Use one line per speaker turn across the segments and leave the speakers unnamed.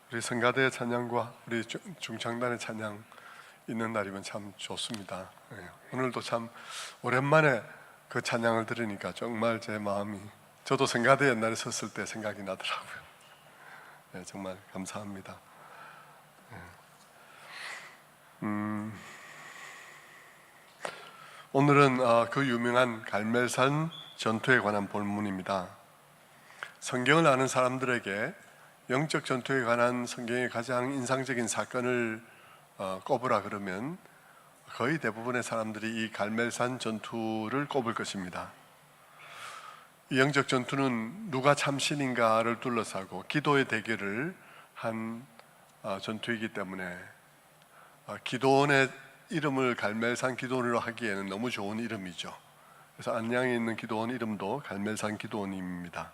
우리 성가대의 찬양과 우리 중창단의 찬양 있는 날이면 참 좋습니다. 오늘도 참 오랜만에 그 찬양을 들으니까 정말 제 마음이, 저도 성가대 옛날에 섰을 때 생각이 나더라고요. 정말 감사합니다. 오늘은 그 유명한 갈멜산 전투에 관한 본문입니다. 성경을 아는 사람들에게 영적 전투에 관한 성경의 가장 인상적인 사건을 꼽으라 그러면 거의 대부분의 사람들이 이 갈멜산 전투를 꼽을 것입니다. 이 영적 전투는 누가 참신인가를 둘러싸고 기도의 대결을 한 전투이기 때문에 기도원의 이름을 갈멜산 기도원으로 하기에는 너무 좋은 이름이죠. 그래서 안양에 있는 기도원 이름도 갈멜산 기도원입니다.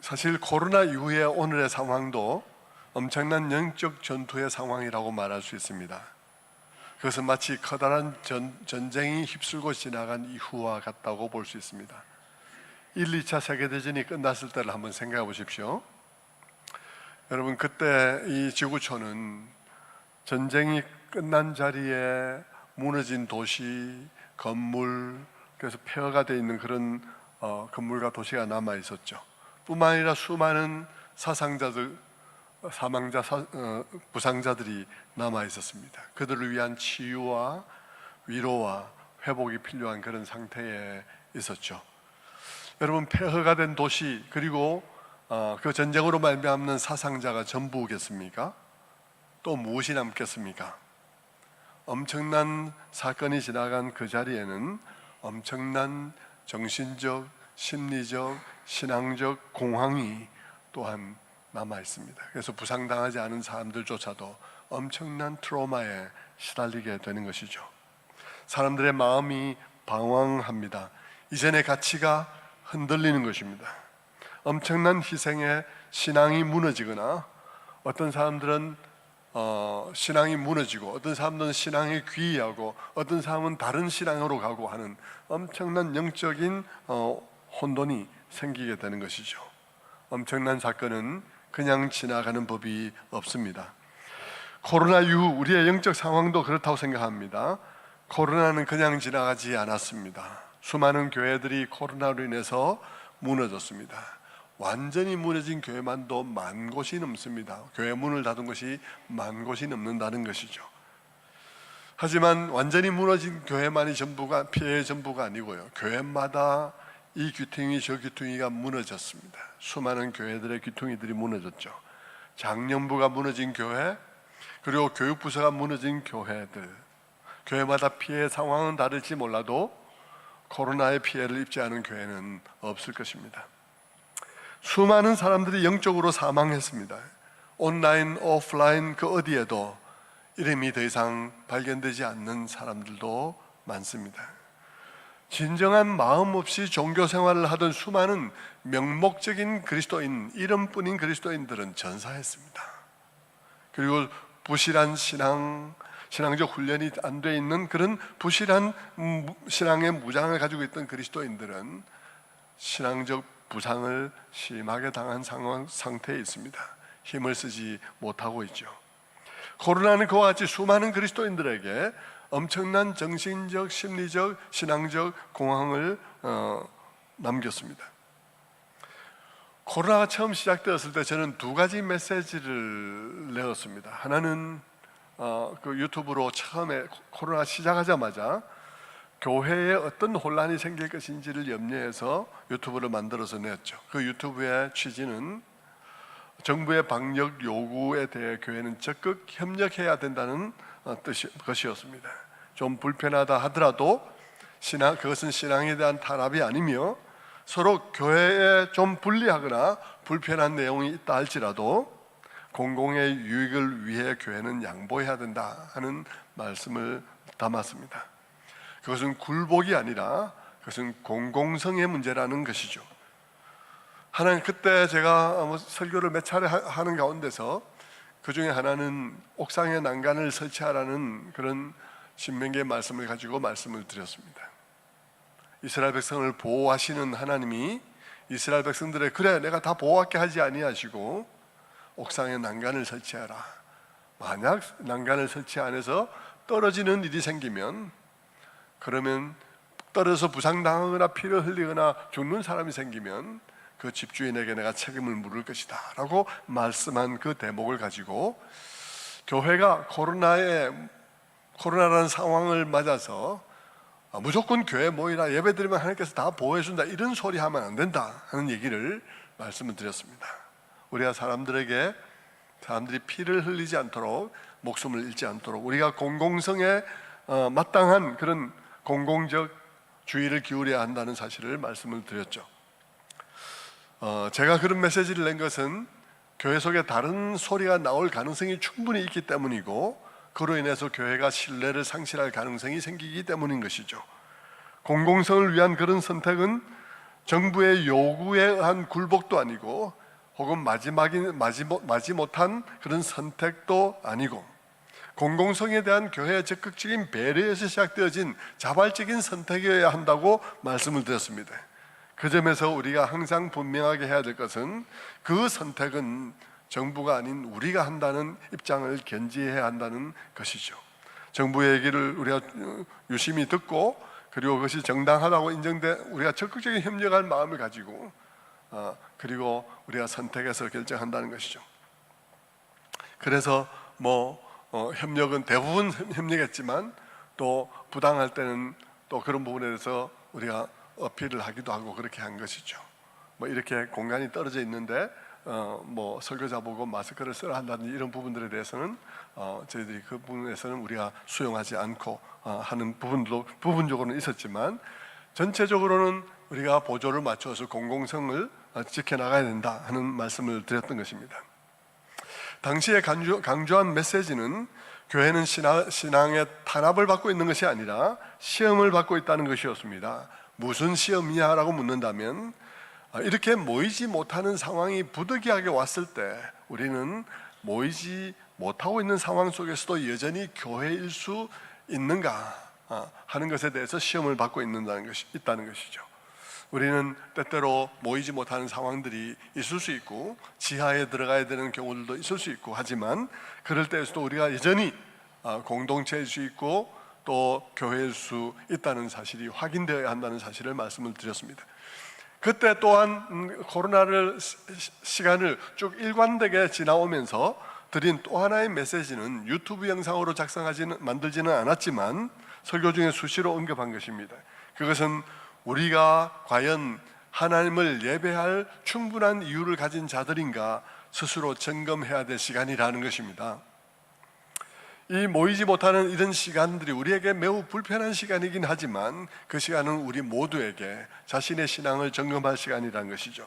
사실 코로나 이후의 오늘의 상황도 엄청난 영적 전투의 상황이라고 말할 수 있습니다. 그것은 마치 커다란 전쟁이 휩쓸고 지나간 이후와 같다고 볼 수 있습니다. 1, 2차 세계대전이 끝났을 때를 한번 생각해 보십시오. 여러분, 그때 이 지구촌은 전쟁이 끝난 자리에 무너진 도시, 건물, 그래서 폐허가 되어 있는 그런 건물과 도시가 남아 있었죠. 뿐만 아니라 수많은 사상자들, 사망자, 부상자들이 남아 있었습니다. 그들을 위한 치유와 위로와 회복이 필요한 그런 상태에 있었죠. 여러분, 폐허가 된 도시, 그리고 그 전쟁으로 말미암는 사상자가 전부겠습니까? 또 무엇이 남겠습니까? 엄청난 사건이 지나간 그 자리에는 엄청난 정신적, 심리적, 신앙적 공황이 또한 남아 있습니다. 그래서 부상당하지 않은 사람들조차도 엄청난 트라우마에 시달리게 되는 것이죠. 사람들의 마음이 방황합니다. 이전의 가치가 흔들리는 것입니다. 엄청난 희생에 신앙이 무너지거나, 어떤 사람들은 신앙이 무너지고, 어떤 사람들은 신앙에 귀의하고, 어떤 사람은 다른 신앙으로 가고 하는 엄청난 영적인 혼돈이 생기게 되는 것이죠. 엄청난 사건은 그냥 지나가는 법이 없습니다. 코로나 이후 우리의 영적 상황도 그렇다고 생각합니다. 코로나는 그냥 지나가지 않았습니다. 수많은 교회들이 코로나로 인해서 무너졌습니다. 완전히 무너진 교회만도 10,000곳이 넘습니다. 교회 문을 닫은 것이 10,000곳이 넘는다는 것이죠. 하지만 완전히 무너진 교회만이 전부가, 피해의 전부가 아니고요, 교회마다 이 귀퉁이 저 귀퉁이가 무너졌습니다. 수많은 교회들의 귀퉁이들이 무너졌죠. 장년부가 무너진 교회, 그리고 교육부서가 무너진 교회들, 교회마다 피해 상황은 다를지 몰라도 코로나의 피해를 입지 않은 교회는 없을 것입니다. 수많은 사람들이 영적으로 사망했습니다. 온라인, 오프라인 그 어디에도 이름이 더 이상 발견되지 않는 사람들도 많습니다. 진정한 마음 없이 종교 생활을 하던 수많은 명목적인 그리스도인, 이름뿐인 그리스도인들은 전사했습니다. 그리고 부실한 신앙적 훈련이 안 돼 있는 그런 부실한 신앙의 무장을 가지고 있던 그리스도인들은 신앙적 부상을 심하게 당한 상태에 있습니다. 힘을 쓰지 못하고 있죠. 코로나는 그와 같이 수많은 그리스도인들에게 엄청난 정신적, 심리적, 신앙적 공황을 남겼습니다. 코로나가 처음 시작되었을 때 저는 2가지 메시지를 내었습니다. 하나는 그 유튜브로 처음에 코로나 시작하자마자 교회에 어떤 혼란이 생길 것인지를 염려해서 유튜브를 만들어서 냈죠. 그 유튜브의 취지는 정부의 방역 요구에 대해 교회는 적극 협력해야 된다는 것이었습니다. 좀 불편하다 하더라도 그것은 신앙에 대한 탄압이 아니며, 서로 교회에 좀 불리하거나 불편한 내용이 있다 할지라도 공공의 유익을 위해 교회는 양보해야 된다 하는 말씀을 담았습니다. 그것은 굴복이 아니라 그것은 공공성의 문제라는 것이죠. 하나는 그때 제가 설교를 몇 차례 하는 가운데서 그 중에 하나는 옥상에 난간을 설치하라는 그런 신명기의 말씀을 가지고 말씀을 드렸습니다. 이스라엘 백성을 보호하시는 하나님이 이스라엘 백성들의 그래 내가 다 보호할게 하지 아니하시고 옥상에 난간을 설치하라. 만약 난간을 설치 안 해서 떨어지는 일이 생기면, 그러면 떨어져서 부상당하거나 피를 흘리거나 죽는 사람이 생기면 그 집주인에게 내가 책임을 물을 것이다 라고 말씀한 그 대목을 가지고 교회가 코로나라는 상황을 맞아서 무조건 교회 모이라, 예배드리면 하나님께서 다 보호해준다, 이런 소리 하면 안 된다 하는 얘기를 말씀을 드렸습니다. 우리가 사람들이 피를 흘리지 않도록, 목숨을 잃지 않도록 우리가 공공성에 마땅한 그런 공공적 주의를 기울여야 한다는 사실을 말씀을 드렸죠. 제가 그런 메시지를 낸 것은 교회 속에 다른 소리가 나올 가능성이 충분히 있기 때문이고, 그로 인해서 교회가 신뢰를 상실할 가능성이 생기기 때문인 것이죠. 공공성을 위한 그런 선택은 정부의 요구에 의한 굴복도 아니고, 혹은 마지 못한 그런 선택도 아니고, 공공성에 대한 교회의 적극적인 배려에서 시작되어진 자발적인 선택이어야 한다고 말씀을 드렸습니다. 그 점에서 우리가 항상 분명하게 해야 될 것은, 그 선택은 정부가 아닌 우리가 한다는 입장을 견지해야 한다는 것이죠. 정부의 얘기를 우리가 유심히 듣고, 그리고 그것이 정당하다고 인정돼 우리가 적극적인 협력할 마음을 가지고, 그리고 우리가 선택해서 결정한다는 것이죠. 그래서 협력은 대부분 협력했지만, 또 부당할 때는 또 그런 부분에 대해서 우리가 어필을 하기도 하고 그렇게 한 것이죠. 이렇게 공간이 떨어져 있는데 설교자 보고 마스크를 써라 한다든지 이런 부분들에 대해서는 저희들이 그 부분에서는 우리가 수용하지 않고 하는 부분도 부분적으로는 있었지만, 전체적으로는 우리가 보조를 맞춰서 공공성을 지켜나가야 된다 하는 말씀을 드렸던 것입니다. 당시에 강조한 메시지는, 교회는 신앙의 탄압을 받고 있는 것이 아니라 시험을 받고 있다는 것이었습니다. 무슨 시험이냐라고 묻는다면, 이렇게 모이지 못하는 상황이 부득이하게 왔을 때 우리는 모이지 못하고 있는 상황 속에서도 여전히 교회일 수 있는가 하는 것에 대해서 시험을 받고 있다는 것이죠. 우리는 때때로 모이지 못하는 상황들이 있을 수 있고, 지하에 들어가야 되는 경우들도 있을 수 있고 하지만, 그럴 때에서도 우리가 여전히 공동체일 수 있고 또 교회일 수 있다는 사실이 확인되어야 한다는 사실을 말씀을 드렸습니다. 그때 또한 코로나를 시간을 쭉 일관되게 지나오면서 드린 또 하나의 메시지는, 유튜브 영상으로 만들지는 않았지만 설교 중에 수시로 언급한 것입니다. 그것은 우리가 과연 하나님을 예배할 충분한 이유를 가진 자들인가 스스로 점검해야 될 시간이라는 것입니다. 이 모이지 못하는 이런 시간들이 우리에게 매우 불편한 시간이긴 하지만, 그 시간은 우리 모두에게 자신의 신앙을 점검할 시간이라는 것이죠.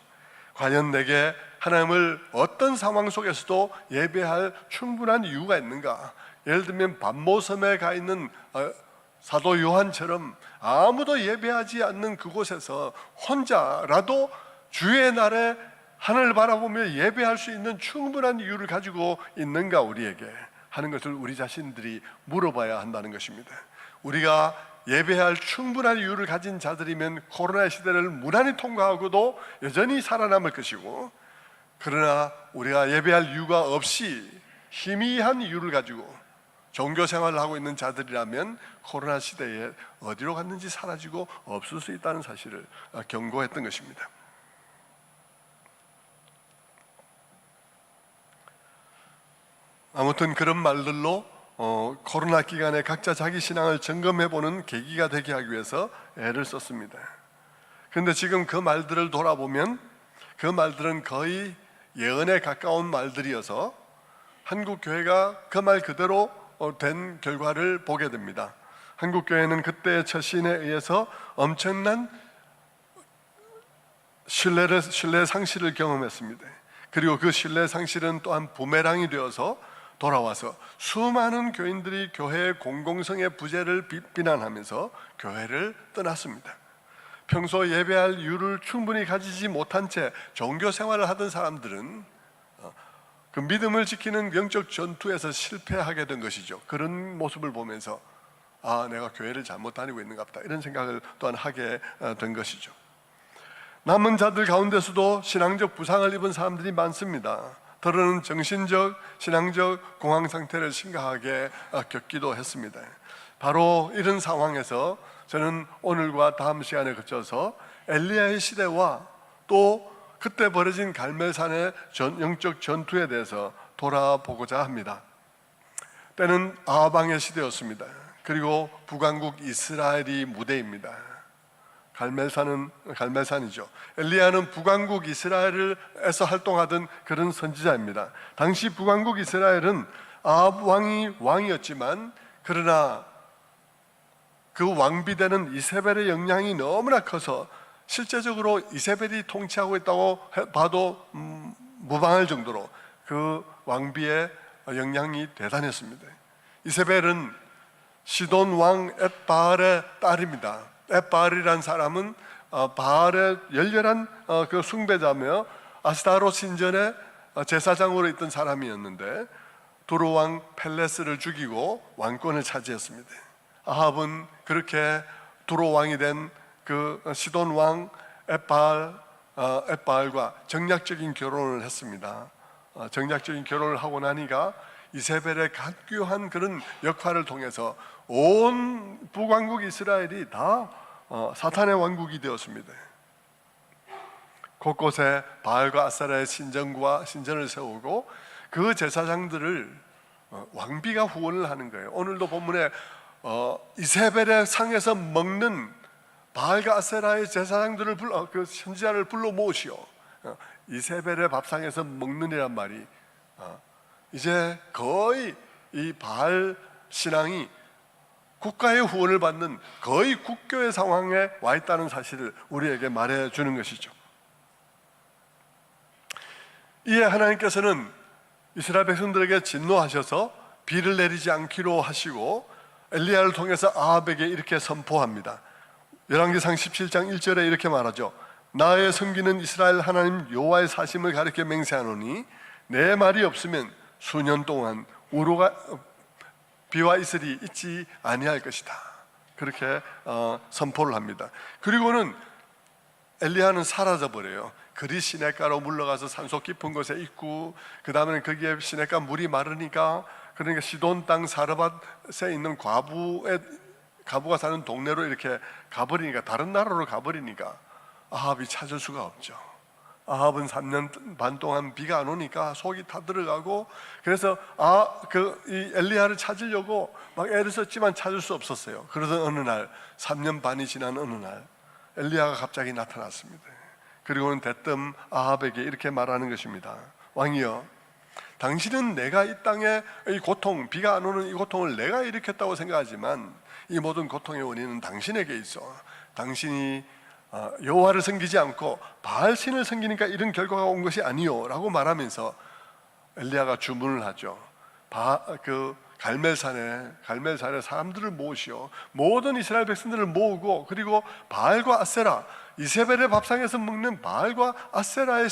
과연 내게 하나님을 어떤 상황 속에서도 예배할 충분한 이유가 있는가? 예를 들면 반모섬에 가 있는 사도 요한처럼 아무도 예배하지 않는 그곳에서 혼자라도 주의 날에 하늘을 바라보며 예배할 수 있는 충분한 이유를 가지고 있는가 우리에게 하는 것을 우리 자신들이 물어봐야 한다는 것입니다. 우리가 예배할 충분한 이유를 가진 자들이면 코로나 시대를 무난히 통과하고도 여전히 살아남을 것이고, 그러나 우리가 예배할 이유가 없이 희미한 이유를 가지고 종교 생활을 하고 있는 자들이라면 코로나 시대에 어디로 갔는지 사라지고 없을 수 있다는 사실을 경고했던 것입니다. 아무튼 그런 말들로 코로나 기간에 각자 자기 신앙을 점검해보는 계기가 되게 하기 위해서 애를 썼습니다. 그런데 지금 그 말들을 돌아보면 그 말들은 거의 예언에 가까운 말들이어서 한국 교회가 그 말 그대로 된 결과를 보게 됩니다. 한국 교회는 그때의 처신에 의해서 엄청난 신뢰 상실을 경험했습니다. 그리고 그 신뢰 상실은 또한 부메랑이 되어서 돌아와서 수많은 교인들이 교회의 공공성의 부재를 비난하면서 교회를 떠났습니다. 평소 예배할 이유를 충분히 가지지 못한 채 종교 생활을 하던 사람들은 그 믿음을 지키는 영적 전투에서 실패하게 된 것이죠. 그런 모습을 보면서 내가 교회를 잘못 다니고 있는가 보다 이런 생각을 또한 하게 된 것이죠. 남은 자들 가운데서도 신앙적 부상을 입은 사람들이 많습니다. 더러는 정신적, 신앙적 공황 상태를 심각하게 겪기도 했습니다. 바로 이런 상황에서 저는 오늘과 다음 시간에 거쳐서 엘리야의 시대와 또 그때 벌어진 갈멜산의 영적 전투에 대해서 돌아보고자 합니다. 때는 아합 왕의 시대였습니다. 그리고 북왕국 이스라엘이 무대입니다. 갈멜산이죠. 엘리야는 북왕국 이스라엘에서 활동하던 그런 선지자입니다. 당시 북왕국 이스라엘은 아합 왕이 왕이었지만 그러나 그 왕비되는 이세벨의 영향이 너무나 커서 실제적으로 이세벨이 통치하고 있다고 봐도 무방할 정도로 그 왕비의 영향이 대단했습니다. 이세벨은 시돈 왕 엣바알의 딸입니다. 엣바알이란 사람은 바알의 열렬한 그 숭배자며 아스타롯 신전의 제사장으로 있던 사람이었는데 두로 왕 펠레스를 죽이고 왕권을 차지했습니다. 아합은 그렇게 두로 왕이 된 그 시돈 왕 엣바알과 정략적인 결혼을 했습니다. 정략적인 결혼을 하고 나니까 이세벨의 간교한 그런 역할을 통해서 온 북왕국 이스라엘이 다 사탄의 왕국이 되었습니다. 곳곳에 바알과 아세라의 신전을 세우고 그 제사장들을 왕비가 후원을 하는 거예요. 오늘도 본문에 이세벨의 상에서 먹는 바알과 아세라의 제사장들을 그 선지자를 불러 모으시오. 이세벨의 밥상에서 먹는이란 말이 이제 거의 이 바알 신앙이 국가의 후원을 받는 거의 국교의 상황에 와 있다는 사실을 우리에게 말해주는 것이죠. 이에 하나님께서는 이스라엘 백성들에게 진노하셔서 비를 내리지 않기로 하시고 엘리야를 통해서 아합에게 이렇게 선포합니다. 열왕기상 17장 1절에 이렇게 말하죠. 나의 섬기는 이스라엘 하나님 여호와의 사심을 가리켜 맹세하노니 내 말이 없으면 수년 동안 우로가 비와 이슬이 있지 아니할 것이다. 그렇게 선포를 합니다. 그리고는 엘리야는 사라져 버려요. 그리 시냇가로 물러가서 산속 깊은 곳에 있고, 그 다음에는 거기에 시냇가 물이 마르니까, 그러니까 시돈 땅 사르밧에 있는 과부가 사는 동네로 이렇게 가버리니까, 다른 나라로 가버리니까 아합이 찾을 수가 없죠. 아합은 3년 반 동안 비가 안 오니까 속이 타들어가고, 그래서 이 엘리야를 찾으려고 막 애를 썼지만 찾을 수 없었어요. 그러던 어느 날, 3년 반이 지난 어느 날 엘리야가 갑자기 나타났습니다. 그리고는 대뜸 아합에게 이렇게 말하는 것입니다. 왕이여, 당신은 내가 이 땅에 이 고통, 비가 안 오는 이 고통을 내가 일으켰다고 생각하지만 이 모든 고통의 원인은 당신에게 있어. 당신이 여호와를 섬기지 않고 바알신을 섬기니까 이런 결과가 온 것이 아니요 라고 말하면서 엘리야가 주문을 하죠. 그 갈멜산에 사람들을 모으시오. 모든 이스라엘 백성들을 모으고, 그리고 바알과 아세라, 이세벨의 밥상에서 먹는 바알과 아세라의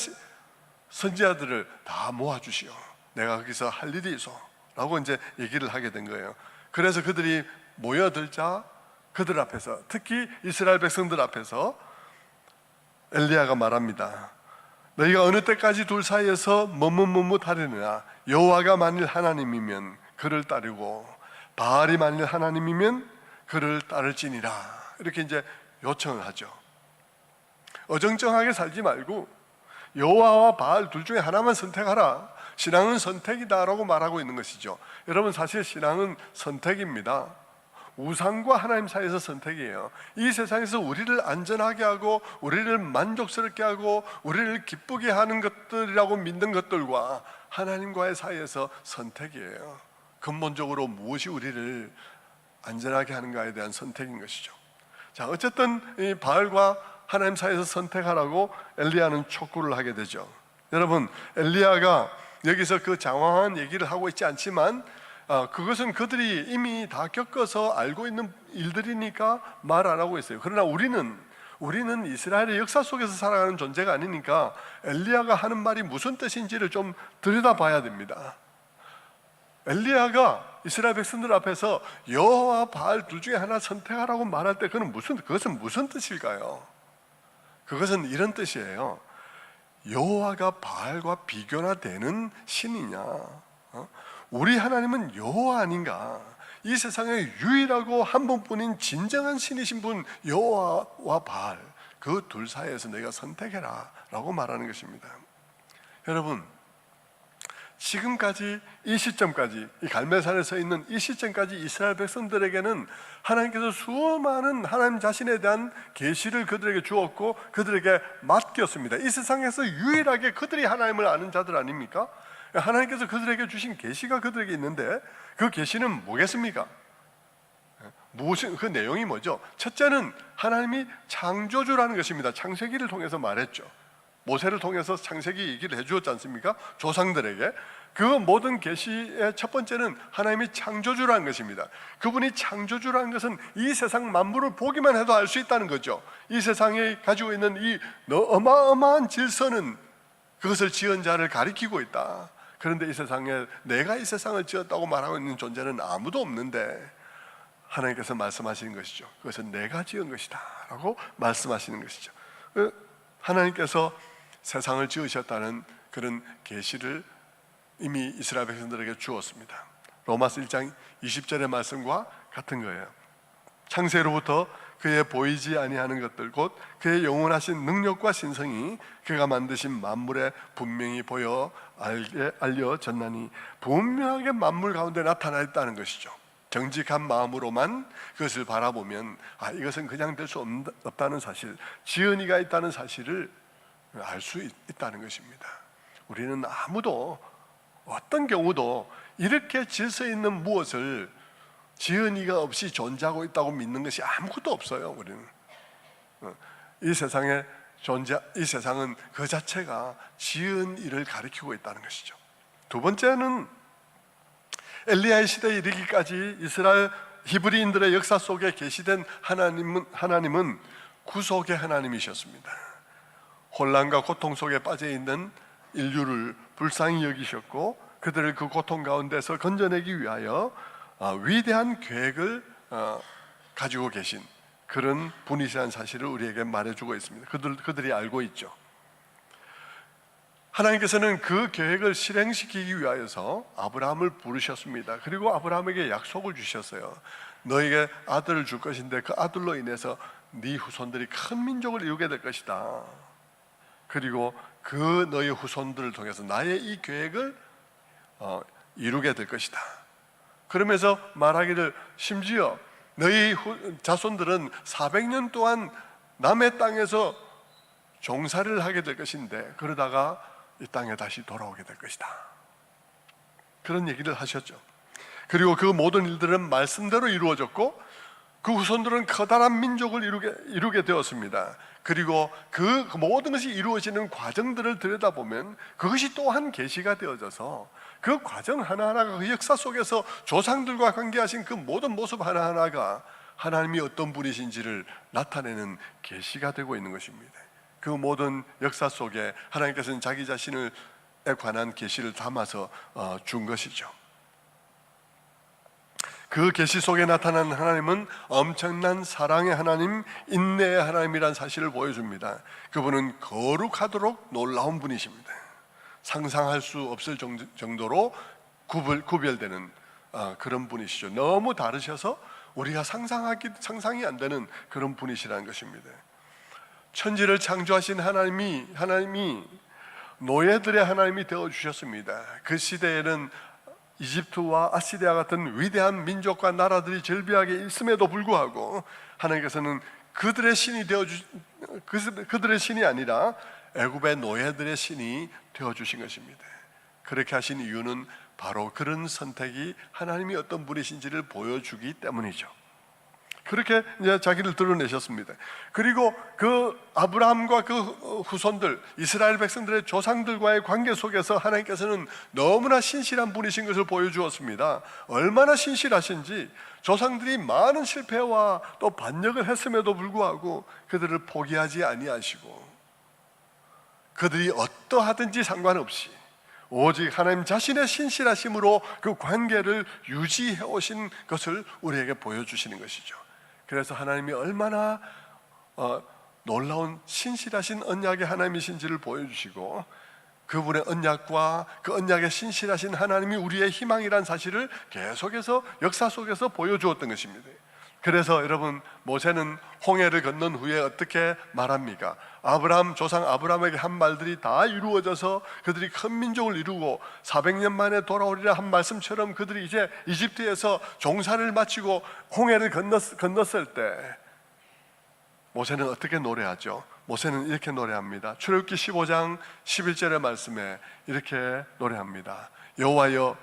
선지자들을 다 모아주시오. 내가 거기서 할 일이 있어 라고 이제 얘기를 하게 된 거예요. 그래서 그들이 모여들자 그들 앞에서, 특히 이스라엘 백성들 앞에서 엘리야가 말합니다. 너희가 어느 때까지 둘 사이에서 머뭇머뭇하려느냐. 여호와가 만일 하나님이면 그를 따르고 바알이 만일 하나님이면 그를 따를지니라. 이렇게 이제 요청을 하죠. 어정쩡하게 살지 말고 여호와와 바알 둘 중에 하나만 선택하라. 신앙은 선택이다라고 말하고 있는 것이죠. 여러분, 사실 신앙은 선택입니다. 우상과 하나님 사이에서 선택이에요. 이 세상에서 우리를 안전하게 하고 우리를 만족스럽게 하고 우리를 기쁘게 하는 것들이라고 믿는 것들과 하나님과의 사이에서 선택이에요. 근본적으로 무엇이 우리를 안전하게 하는가에 대한 선택인 것이죠. 자, 어쨌든 이 바알과 하나님 사이에서 선택하라고 엘리야는 촉구를 하게 되죠. 여러분, 엘리야가 여기서 그 장황한 얘기를 하고 있지 않지만 그것은 그들이 이미 다 겪어서 알고 있는 일들이니까 말 안 하고 있어요. 그러나 우리는 이스라엘의 역사 속에서 살아가는 존재가 아니니까 엘리야가 하는 말이 무슨 뜻인지를 좀 들여다봐야 됩니다. 엘리야가 이스라엘 백성들 앞에서 여호와 바알 둘 중에 하나 선택하라고 말할 때 그것은 무슨 뜻일까요? 그것은 이런 뜻이에요. 여호와가 바알과 비교나 되는 신이냐? 우리 하나님은 여호와 아닌가? 이 세상에 유일하고 한 분뿐인 진정한 신이신 분 여호와와 바알, 그 둘 사이에서 내가 선택해라 라고 말하는 것입니다. 여러분, 지금까지 이 시점까지, 이 갈멜산에 서 있는 이 시점까지 이스라엘 백성들에게는 하나님께서 수많은 하나님 자신에 대한 계시를 그들에게 주었고 그들에게 맡겼습니다. 이 세상에서 유일하게 그들이 하나님을 아는 자들 아닙니까? 하나님께서 그들에게 주신 계시가 그들에게 있는데 그 계시는 뭐겠습니까? 무엇이, 그 내용이 뭐죠? 첫째는 하나님이 창조주라는 것입니다. 창세기를 통해서 말했죠. 모세를 통해서 창세기 얘기를 해주었지 않습니까? 조상들에게. 그 모든 계시의 첫 번째는 하나님이 창조주라는 것입니다. 그분이 창조주라는 것은 이 세상 만물을 보기만 해도 알 수 있다는 거죠. 이 세상에 가지고 있는 이 어마어마한 질서는 그것을 지은 자를 가리키고 있다. 그런데 이 세상에 내가 이 세상을 지었다고 말하고 있는 존재는 아무도 없는데 하나님께서 말씀하시는 것이죠. 그것은 내가 지은 것이다 라고 말씀하시는 것이죠. 하나님께서 세상을 지으셨다는 그런 계시를 이미 이스라엘 백성들에게 주었습니다. 로마서 1장 20절의 말씀과 같은 거예요. 창세로부터 그의 보이지 아니하는 것들 곧 그의 영원하신 능력과 신성이 그가 만드신 만물에 분명히 보여 알려졌나니 분명하게 만물 가운데 나타나 있다는 것이죠. 정직한 마음으로만 그것을 바라보면 이것은 그냥 될 수 없다는 사실, 지은이가 있다는 사실을 알 수 있다는 것입니다. 우리는 아무도 어떤 경우도 이렇게 질서 있는 무엇을 지은이가 없이 존재하고 있다고 믿는 것이 아무것도 없어요. 우리는 이 세상에 이 세상은 그 자체가 지은 일을 가리키고 있다는 것이죠. 두 번째는 엘리야의 시대에 이르기까지 이스라엘 히브리인들의 역사 속에 계시된 하나님은 구속의 하나님이셨습니다. 혼란과 고통 속에 빠져 있는 인류를 불쌍히 여기셨고 그들을 그 고통 가운데서 건져내기 위하여 위대한 계획을 가지고 계신 그런 분이시라는 사실을 우리에게 말해주고 있습니다. 그들이 알고 있죠. 하나님께서는 그 계획을 실행시키기 위하여서 아브라함을 부르셨습니다. 그리고 아브라함에게 약속을 주셨어요. 너에게 아들을 줄 것인데 그 아들로 인해서 네 후손들이 큰 민족을 이루게 될 것이다. 그리고 그 너의 후손들을 통해서 나의 이 계획을 이루게 될 것이다. 그러면서 말하기를 심지어 너희 자손들은 400년 동안 남의 땅에서 종살이를 하게 될 것인데 그러다가 이 땅에 다시 돌아오게 될 것이다. 그런 얘기를 하셨죠. 그리고 그 모든 일들은 말씀대로 이루어졌고 그 후손들은 커다란 민족을 이루게 되었습니다. 그리고 그 모든 것이 이루어지는 과정들을 들여다보면 그것이 또한 계시가 되어져서 그 과정 하나하나가 그 역사 속에서 조상들과 관계하신 그 모든 모습 하나하나가 하나님이 어떤 분이신지를 나타내는 계시가 되고 있는 것입니다. 그 모든 역사 속에 하나님께서는 자기 자신에 관한 계시를 담아서 준 것이죠. 그 계시 속에 나타난 하나님은 엄청난 사랑의 하나님, 인내의 하나님이라는 사실을 보여줍니다. 그분은 거룩하도록 놀라운 분이십니다. 상상할 수 없을 정도로 구별되는 그런 분이시죠. 너무 다르셔서 우리가 상상이 안 되는 그런 분이시라는 것입니다. 천지를 창조하신 하나님이 노예들의 하나님이 되어주셨습니다. 그 시대에는 이집트와 아시리아 같은 위대한 민족과 나라들이 절비하게 있음에도 불구하고 하나님께서는 그들의 신이 아니라 애굽의 노예들의 신이 되어주신 것입니다. 그렇게 하신 이유는 바로 그런 선택이 하나님이 어떤 분이신지를 보여주기 때문이죠. 그렇게 이제 자기를 드러내셨습니다. 그리고 그 아브라함과 그 후손들, 이스라엘 백성들의 조상들과의 관계 속에서 하나님께서는 너무나 신실한 분이신 것을 보여주었습니다. 얼마나 신실하신지 조상들이 많은 실패와 또 반역을 했음에도 불구하고 그들을 포기하지 아니하시고 그들이 어떠하든지 상관없이 오직 하나님 자신의 신실하심으로 그 관계를 유지해 오신 것을 우리에게 보여주시는 것이죠. 그래서 하나님이 얼마나 놀라운 신실하신 언약의 하나님이신지를 보여주시고, 그분의 언약과 그 언약의 신실하신 하나님이 우리의 희망이란 사실을 계속해서 역사 속에서 보여주었던 것입니다. 그래서 여러분, 모세는 홍해를 건넌 후에 어떻게 말합니까? 아브라함, 조상 아브라함에게 한 말들이 다 이루어져서 그들이 큰 민족을 이루고 400년 만에 돌아오리라 한 말씀처럼 그들이 이제 이집트에서 종사를 마치고 홍해를 건넜을 때 모세는 어떻게 노래하죠? 모세는 이렇게 노래합니다. 출애굽기 15장 11절의 말씀에 이렇게 노래합니다. 여호와여,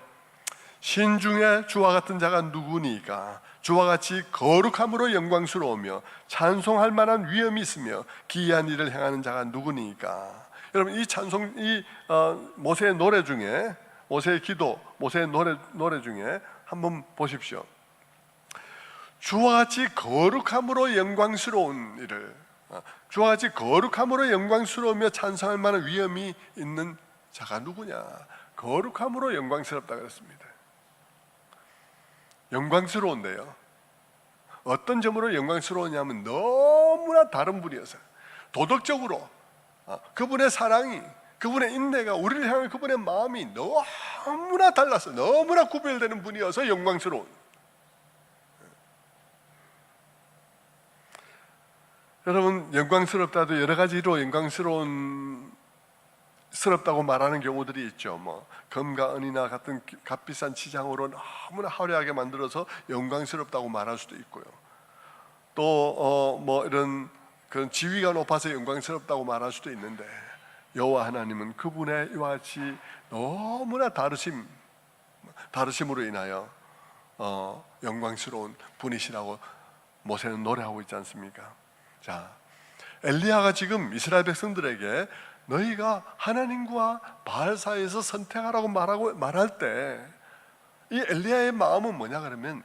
신중에 주와 같은 자가 누구니까? 주와 같이 거룩함으로 영광스러우며 찬송할 만한 위엄이 있으며 기이한 일을 행하는 자가 누구니까? 여러분, 이 찬송, 모세의 노래 중에, 모세의 기도, 모세의 노래 중에 한번 보십시오. 주와 같이 거룩함으로 영광스러운 일을, 주와 같이 거룩함으로 영광스러우며 찬송할 만한 위엄이 있는 자가 누구냐? 거룩함으로 영광스럽다 그랬습니다. 영광스러운데요, 어떤 점으로 영광스러우냐면 너무나 다른 분이어서, 도덕적으로 그분의 사랑이, 그분의 인내가, 우리를 향한 그분의 마음이 너무나 달라서, 너무나 구별되는 분이어서 영광스러운. 여러분, 영광스럽다도 여러 가지로 스럽다고 말하는 경우들이 있죠. 금과 은이나 같은 값비싼 치장으로 너무나 화려하게 만들어서 영광스럽다고 말할 수도 있고요. 또 이런 그런 지위가 높아서 영광스럽다고 말할 수도 있는데, 여호와 하나님은 그분의 이와 같이 너무나 다르심으로 인하여 영광스러운 분이시라고 모세는 노래하고 있지 않습니까? 자, 엘리야가 지금 이스라엘 백성들에게 너희가 하나님과 바알 사이에서 선택하라고 말할 때, 이 엘리야의 마음은 뭐냐 그러면,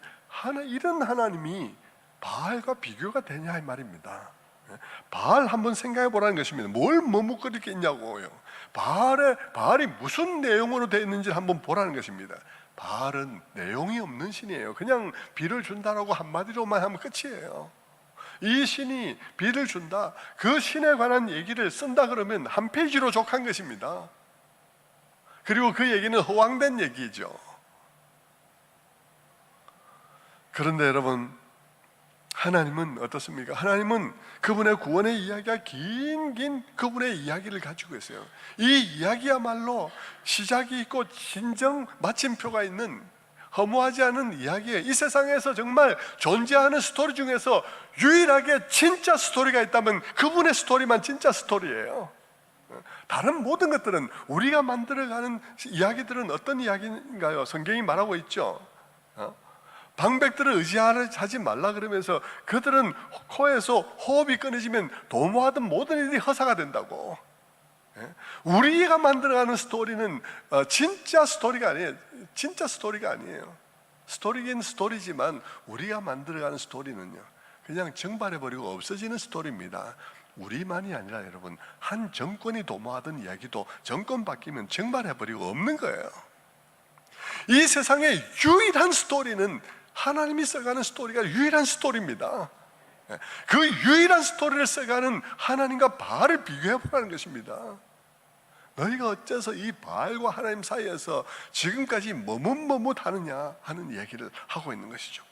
이런 하나님이 바알과 비교가 되냐 이 말입니다. 바알 한번 생각해 보라는 것입니다. 뭘 머뭇거리겠냐고요. 바알이 무슨 내용으로 되어 있는지 한번 보라는 것입니다. 바알은 내용이 없는 신이에요. 그냥 비를 준다라고 한마디로만 하면 끝이에요. 이 신이 비를 준다, 그 신에 관한 얘기를 쓴다 그러면 한 페이지로 족한 것입니다. 그리고 그 얘기는 허황된 얘기죠. 그런데 여러분, 하나님은 어떻습니까? 하나님은 그분의 구원의 이야기가 긴 그분의 이야기를 가지고 있어요. 이 이야기야말로 시작이 있고 진정 마침표가 있는, 허무하지 않은 이야기예요. 이 세상에서 정말 존재하는 스토리 중에서 유일하게 진짜 스토리가 있다면 그분의 스토리만 진짜 스토리예요. 다른 모든 것들은, 우리가 만들어가는 이야기들은 어떤 이야기인가요? 성경이 말하고 있죠. 방백들을 의지하지 말라 그러면서 그들은 코에서 호흡이 끊어지면 도모하던 모든 일이 허사가 된다고. 우리가 만들어가는 스토리는 진짜 스토리가 아니에요. 진짜 스토리가 아니에요. 스토리긴 스토리지만 우리가 만들어가는 스토리는요, 그냥 증발해버리고 없어지는 스토리입니다. 우리만이 아니라 여러분, 한 정권이 도모하던 이야기도 정권 바뀌면 증발해버리고 없는 거예요. 이 세상의 유일한 스토리는 하나님이 써가는 스토리가 유일한 스토리입니다. 그 유일한 스토리를 써가는 하나님과 바알을 비교해보라는 것입니다. 너희가 어째서 이 바알과 하나님 사이에서 지금까지 머뭇머뭇하느냐 하는 얘기를 하고 있는 것이죠.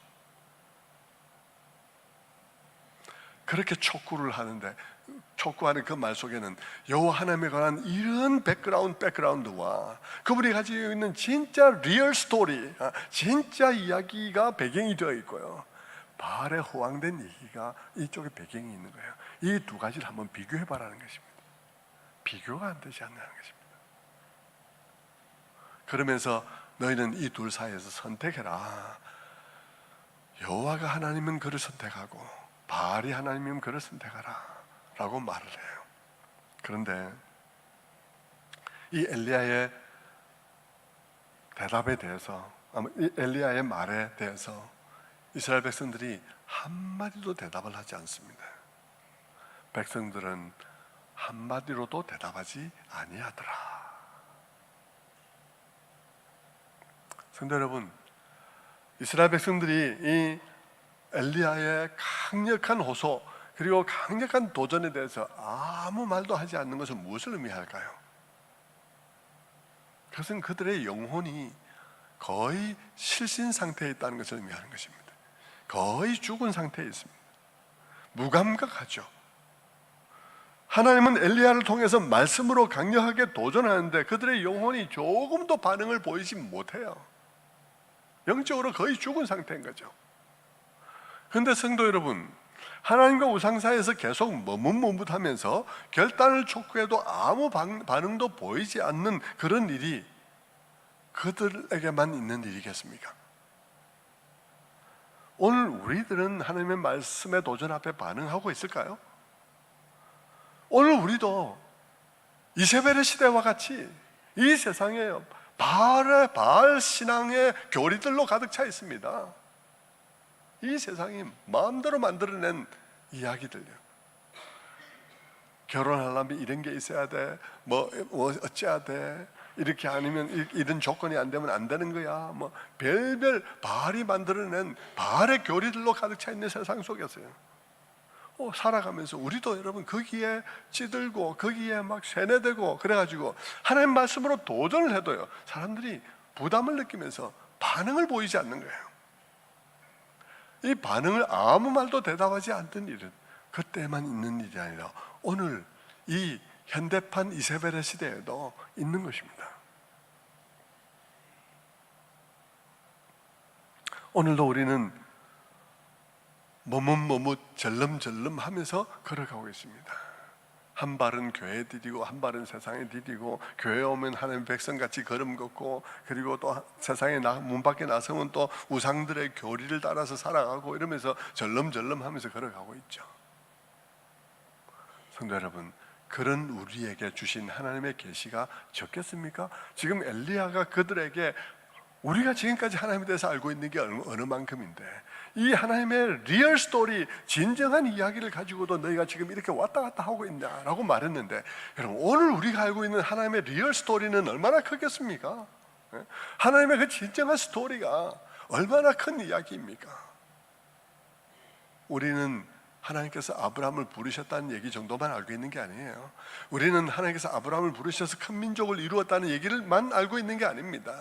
그렇게 촉구를 하는데, 촉구하는 그 말 속에는 여호와 하나님에 관한 이런 백그라운드와 그분이 가지고 있는 진짜 리얼 스토리, 진짜 이야기가 배경이 되어 있고요, 바알의 허황된 얘기가 이쪽에 배경이 있는 거예요. 이 두 가지를 한번 비교해 봐라는 것입니다. 비교가 안 되지 않는 것입니다. 그러면서 너희는 이 둘 사이에서 선택해라. 여호와가 하나님은 그를 선택하고 바알이 하나님이면 그를 선택하라 라고 말을 해요. 그런데 이 엘리야의 대답에 대해서, 이 엘리야의 말에 대해서 이스라엘 백성들이 한마디도 대답을 하지 않습니다. 백성들은 한마디로도 대답하지 아니하더라. 성도 여러분, 이스라엘 백성들이 이 엘리야의 강력한 호소, 그리고 강력한 도전에 대해서 아무 말도 하지 않는 것은 무엇을 의미할까요? 그것은 그들의 영혼이 거의 실신 상태에 있다는 것을 의미하는 것입니다. 거의 죽은 상태에 있습니다. 무감각하죠. 하나님은 엘리야를 통해서 말씀으로 강력하게 도전하는데 그들의 영혼이 조금도 반응을 보이지 못해요. 영적으로 거의 죽은 상태인 거죠. 그런데 성도 여러분, 하나님과 우상 사이에서 계속 머뭇머뭇하면서 결단을 촉구해도 아무 반응도 보이지 않는 그런 일이 그들에게만 있는 일이겠습니까? 오늘 우리들은 하나님의 말씀의 도전 앞에 반응하고 있을까요? 오늘 우리도 이세벨의 시대와 같이 이 세상에 바알 신앙의 교리들로 가득 차 있습니다. 이 세상이 마음대로 만들어낸 이야기들요. 결혼하려면 이런 게 있어야 돼. 뭐 어찌해야 돼. 이렇게 아니면 이런 조건이 안 되면 안 되는 거야. 뭐 별별 바알이 만들어낸 바알의 교리들로 가득 차 있는 세상 속에서요. 살아가면서 우리도 여러분 거기에 찌들고 거기에 막 세뇌되고 그래가지고 하나님 말씀으로 도전을 해도요, 사람들이 부담을 느끼면서 반응을 보이지 않는 거예요. 이 반응을 아무 말도 대답하지 않던 일은 그때만 있는 일이 아니라 오늘 이 현대판 이세벨의 시대에도 있는 것입니다. 오늘도 우리는 머뭇머뭇 절름절름 하면서 걸어가고 있습니다. 한 발은 교회에 디디고 한 발은 세상에 디디고, 교회에 오면 하나님 백성같이 걸음 걷고, 그리고 또 세상에 문 밖에 나서면 또 우상들의 교리를 따라서 살아가고, 이러면서 절름절름 하면서 걸어가고 있죠. 성도 여러분, 그런 우리에게 주신 하나님의 계시가 적겠습니까? 지금 엘리야가 그들에게 우리가 지금까지 하나님에 대해서 알고 있는 게 어느 만큼인데, 이 하나님의 리얼 스토리, 진정한 이야기를 가지고도 너희가 지금 이렇게 왔다 갔다 하고 있냐라고 말했는데, 여러분 오늘 우리가 알고 있는 하나님의 리얼 스토리는 얼마나 크겠습니까? 하나님의 그 진정한 스토리가 얼마나 큰 이야기입니까? 우리는 하나님께서 아브라함을 부르셨다는 얘기 정도만 알고 있는 게 아니에요. 우리는 하나님께서 아브라함을 부르셔서 큰 민족을 이루었다는 얘기를만 알고 있는 게 아닙니다.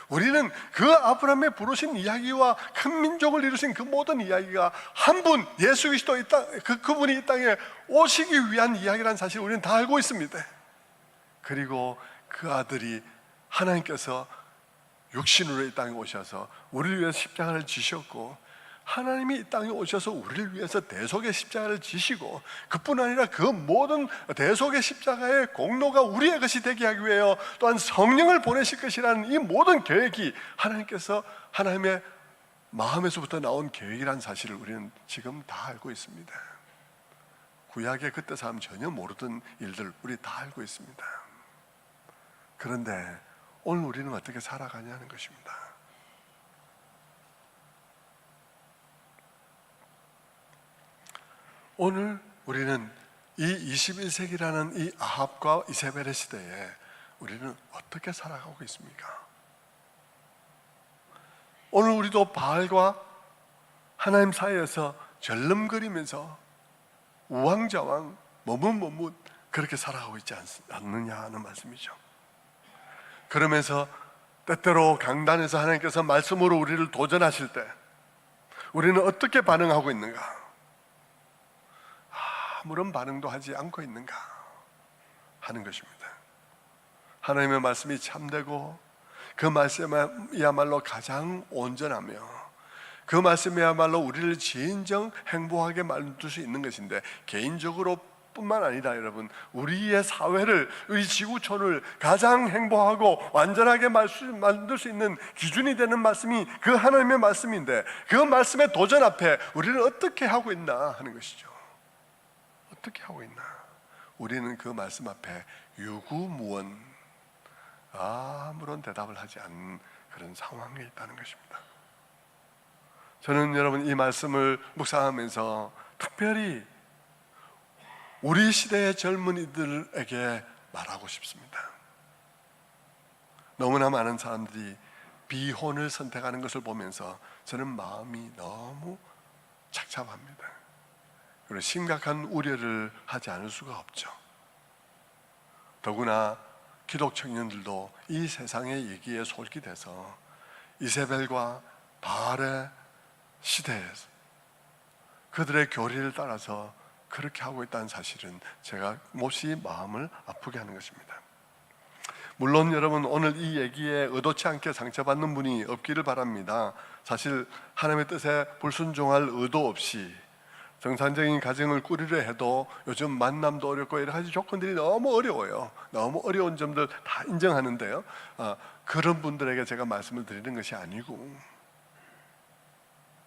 우리는 그 아브라함의 부르신 이야기와 큰 민족을 이루신 그 모든 이야기가 한 분, 예수 그리스도 그분이 이 땅에 오시기 위한 이야기라는 사실을 우리는 다 알고 있습니다. 그리고 그 아들이 하나님께서 육신으로 이 땅에 오셔서 우리를 위해서 십자가를 지셨고, 하나님이 이 땅에 오셔서 우리를 위해서 대속의 십자가를 지시고, 그뿐 아니라 그 모든 대속의 십자가의 공로가 우리의 것이 되게 하기 위하여 또한 성령을 보내실 것이라는 이 모든 계획이 하나님께서 하나님의 마음에서부터 나온 계획이라는 사실을 우리는 지금 다 알고 있습니다. 구약의 그때 사람 전혀 모르던 일들 우리 다 알고 있습니다. 그런데 오늘 우리는 어떻게 살아가냐는 것입니다. 오늘 우리는 이 21세기라는 이 아합과 이세벨의 시대에 우리는 어떻게 살아가고 있습니까? 오늘 우리도 바알과 하나님 사이에서 절름거리면서 우왕좌왕 머뭇머뭇 그렇게 살아가고 있지 않느냐 하는 말씀이죠. 그러면서 때때로 강단에서 하나님께서 말씀으로 우리를 도전하실 때 우리는 어떻게 반응하고 있는가? 아무런 반응도 하지 않고 있는가 하는 것입니다. 하나님의 말씀이 참되고 그 말씀이야말로 가장 온전하며 그 말씀이야말로 우리를 진정 행복하게 만들 수 있는 것인데, 개인적으로 뿐만 아니라 여러분, 우리의 사회를, 우리 지구촌을 가장 행복하고 완전하게 만들 수 있는 기준이 되는 말씀이 그 하나님의 말씀인데, 그 말씀의 도전 앞에 우리는 어떻게 하고 있나 하는 것이죠. 어떻게 하고 있나? 우리는 그 말씀 앞에 유구무원, 아무런 대답을 하지 않는 그런 상황에 있다는 것입니다. 저는 여러분 이 말씀을 묵상하면서 특별히 우리 시대의 젊은이들에게 말하고 싶습니다. 너무나 많은 사람들이 비혼을 선택하는 것을 보면서 저는 마음이 너무 착잡합니다. 그리고 심각한 우려를 하지 않을 수가 없죠. 더구나 기독 청년들도 이 세상의 얘기에 솔깃해서 이세벨과 바알의 시대에서 그들의 교리를 따라서 그렇게 하고 있다는 사실은 제가 몹시 마음을 아프게 하는 것입니다. 물론 여러분, 오늘 이 얘기에 의도치 않게 상처받는 분이 없기를 바랍니다. 사실 하나님의 뜻에 불순종할 의도 없이 정상적인 가정을 꾸리려 해도 요즘 만남도 어렵고 여러 가지 조건들이 너무 어려워요. 너무 어려운 점들 다 인정하는데요, 그런 분들에게 제가 말씀을 드리는 것이 아니고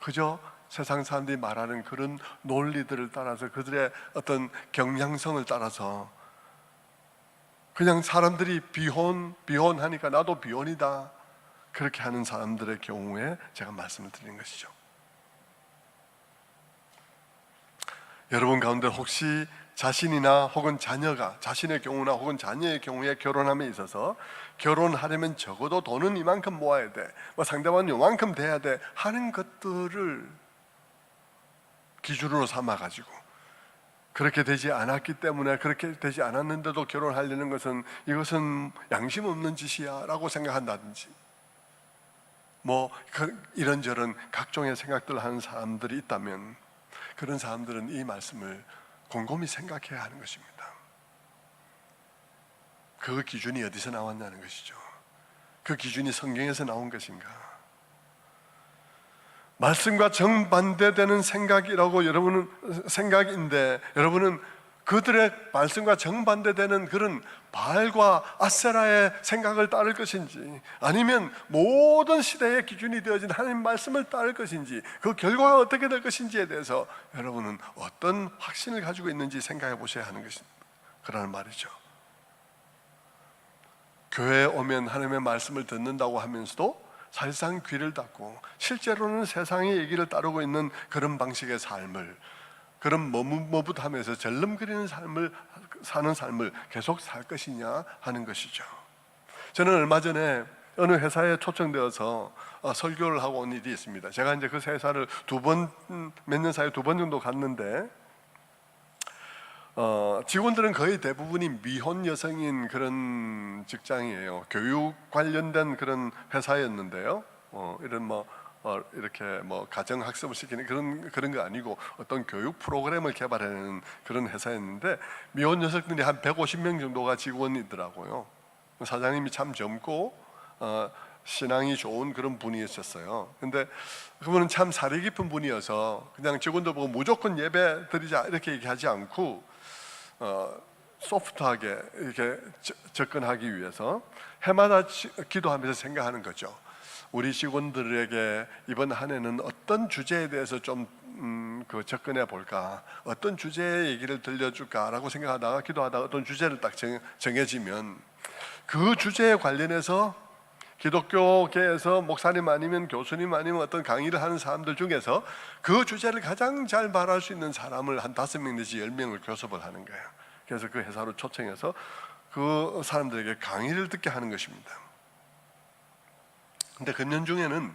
그저 세상 사람들이 말하는 그런 논리들을 따라서 그들의 어떤 경향성을 따라서 그냥 사람들이 비혼하니까 나도 비혼이다 그렇게 하는 사람들의 경우에 제가 말씀을 드리는 것이죠. 여러분 가운데 혹시 자신이나 혹은 자녀가, 자신의 경우나 혹은 자녀의 경우에 결혼함에 있어서 결혼하려면 적어도 돈은 이만큼 모아야 돼, 상대방은 이만큼 돼야 돼 하는 것들을 기준으로 삼아가지고 그렇게 되지 않았기 때문에, 그렇게 되지 않았는데도 결혼하려는 것은 이것은 양심 없는 짓이야 라고 생각한다든지 이런저런 각종의 생각들을 하는 사람들이 있다면 그런 사람들은 이 말씀을 곰곰이 생각해야 하는 것입니다. 그 기준이 어디서 나왔냐는 것이죠. 그 기준이 성경에서 나온 것인가? 말씀과 정반대되는 생각이라고 생각인데 여러분은 그들의 말씀과 정반대되는 그런 바알과 아세라의 생각을 따를 것인지, 아니면 모든 시대의 기준이 되어진 하나님 말씀을 따를 것인지, 그 결과가 어떻게 될 것인지에 대해서 여러분은 어떤 확신을 가지고 있는지 생각해 보셔야 하는 것입니다. 그러는 말이죠. 교회에 오면 하나님의 말씀을 듣는다고 하면서도 사실상 귀를 닫고 실제로는 세상의 얘기를 따르고 있는 그런 방식의 삶을, 그런 머뭇머뭇하면서 절름거리는 삶을 사는 삶을 계속 살 것이냐 하는 것이죠. 저는 얼마 전에 어느 회사에 초청되어서 설교를 하고 온 일이 있습니다. 제가 이제 그 회사를 몇 년 사이에 2번 정도 갔는데 직원들은 거의 대부분이 미혼 여성인 그런 직장이에요. 교육 관련된 그런 회사였는데요. 이렇게 가정 학습을 시키는 그런 거 아니고 어떤 교육 프로그램을 개발하는 그런 회사였는데 미혼 여성들이 한 150명 정도가 직원이더라고요. 사장님이 참 젊고 신앙이 좋은 그런 분이었어요. 근데 그분은 참 사리 깊은 분이어서 그냥 직원들 보고 무조건 예배 드리자 이렇게 얘기하지 않고 소프트하게 이렇게 접근하기 위해서 해마다 기도하면서 생각하는 거죠. 우리 직원들에게 이번 한 해는 어떤 주제에 대해서 좀 접근해 볼까, 어떤 주제의 얘기를 들려줄까라고 생각하다가 기도하다가 어떤 주제를 딱 정해지면 그 주제에 관련해서 기독교계에서 목사님 아니면 교수님 아니면 어떤 강의를 하는 사람들 중에서 그 주제를 가장 잘 말할 수 있는 사람을 한 5명 내지 10명을 교섭을 하는 거예요. 그래서 그 회사로 초청해서 그 사람들에게 강의를 듣게 하는 것입니다. 근데 금년 중에는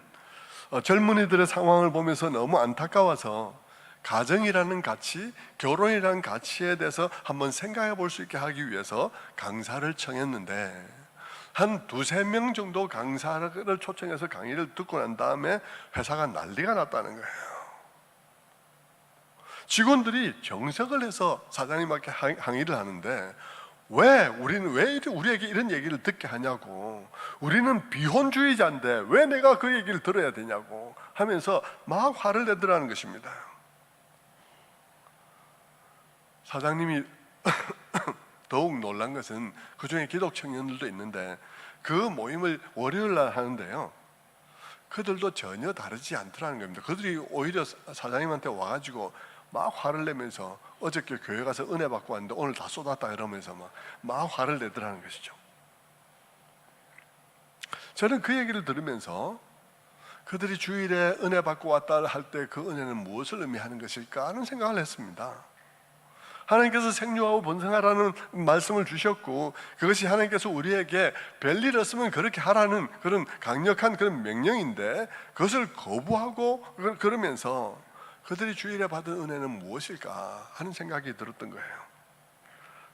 젊은이들의 상황을 보면서 너무 안타까워서 가정이라는 가치, 결혼이라는 가치에 대해서 한번 생각해 볼 수 있게 하기 위해서 강사를 청했는데 한 2-3명 정도 강사를 초청해서 강의를 듣고 난 다음에 회사가 난리가 났다는 거예요. 직원들이 정색을 해서 사장님한테 항의를 하는데 우리에게 이런 얘기를 듣게 하냐고, 우리는 비혼주의자인데 왜 내가 그 얘기를 들어야 되냐고 하면서 막 화를 내더라는 것입니다. 사장님이 더욱 놀란 것은 그 중에 기독 청년들도 있는데 그 모임을 월요일 날 하는데요, 그들도 전혀 다르지 않더라는 겁니다. 그들이 오히려 사장님한테 와가지고 막 화를 내면서 어저께 교회 가서 은혜 받고 왔는데 오늘 다 쏟았다 이러면서 막 화를 내더라는 것이죠. 저는 그 얘기를 들으면서 그들이 주일에 은혜 받고 왔다 할 때 그 은혜는 무엇을 의미하는 것일까 하는 생각을 했습니다. 하나님께서 생육하고 번성하라는 말씀을 주셨고 그것이 하나님께서 우리에게 별일 없으면 그렇게 하라는 그런 강력한 그런 명령인데 그것을 거부하고 그러면서 그들이 주일에 받은 은혜는 무엇일까 하는 생각이 들었던 거예요.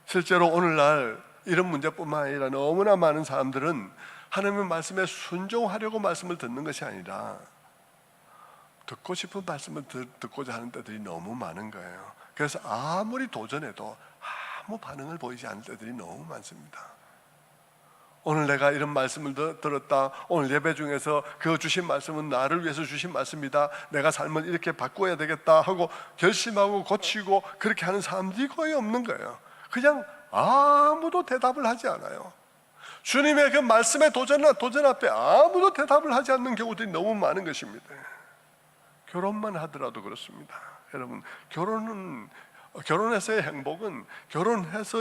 실제로 오늘날 이런 문제뿐만 아니라 너무나 많은 사람들은 하나님의 말씀에 순종하려고 말씀을 듣는 것이 아니라 듣고 싶은 말씀을 듣고자 하는 때들이 너무 많은 거예요. 그래서 아무리 도전해도 아무 반응을 보이지 않을 때들이 너무 많습니다. 오늘 내가 이런 말씀을 들었다, 오늘 예배 중에서 그 주신 말씀은 나를 위해서 주신 말씀이다, 내가 삶을 이렇게 바꿔야 되겠다 하고 결심하고 고치고 그렇게 하는 사람들이 거의 없는 거예요. 그냥 아무도 대답을 하지 않아요. 주님의 그 말씀의 도전 앞에 아무도 대답을 하지 않는 경우들이 너무 많은 것입니다. 결혼만 하더라도 그렇습니다. 여러분, 결혼해서의 행복은 결혼해서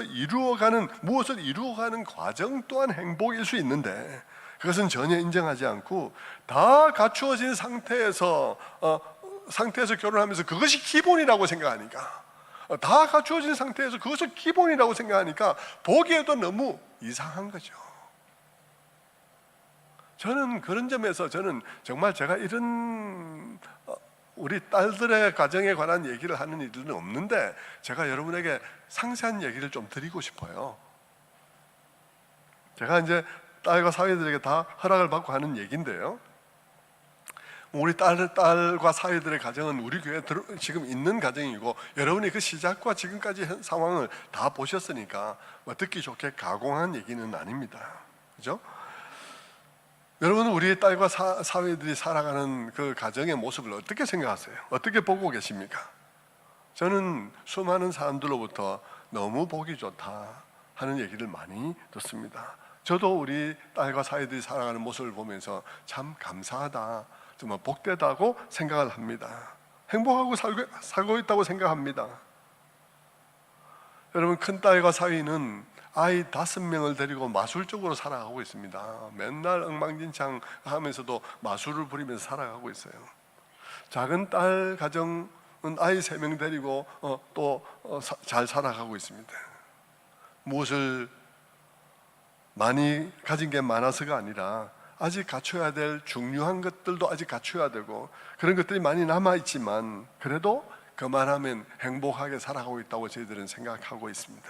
무엇을 이루어가는 과정 또한 행복일 수 있는데, 그것은 전혀 인정하지 않고 다 갖추어진 상태에서 결혼하면서 그것이 기본이라고 생각하니까, 다 갖추어진 상태에서 그것을 기본이라고 생각하니까 보기에도 너무 이상한 거죠. 저는 그런 점에서 정말 제가 이런 우리 딸들의 가정에 관한 얘기를 하는 일은 없는데, 제가 여러분에게 상세한 얘기를 좀 드리고 싶어요. 제가 이제 딸과 사위들에게 다 허락을 받고 하는 얘기인데요, 우리 딸과 사위들의 가정은 우리 교회에 지금 있는 가정이고, 여러분이 그 시작과 지금까지 현 상황을 다 보셨으니까 듣기 좋게 가공한 얘기는 아닙니다. 그죠? 여러분은 우리 딸과 사위들이 살아가는 그 가정의 모습을 어떻게 생각하세요? 어떻게 보고 계십니까? 저는 수많은 사람들로부터 너무 보기 좋다 하는 얘기를 많이 듣습니다. 저도 우리 딸과 사위들이 살아가는 모습을 보면서 참 감사하다, 정말 복되다고 생각을 합니다. 행복하고 살고 있다고 생각합니다. 여러분, 큰딸과 사위는 아이 5명을 데리고 마술적으로 살아가고 있습니다. 맨날 엉망진창 하면서도 마술을 부리면서 살아가고 있어요. 작은 딸 가정은 아이 3명 데리고 또 잘 살아가고 있습니다. 무엇을 많이 가진 게 많아서가 아니라 아직 갖춰야 될 중요한 것들도 아직 갖춰야 되고, 그런 것들이 많이 남아있지만 그래도 그만하면 행복하게 살아가고 있다고 저희들은 생각하고 있습니다.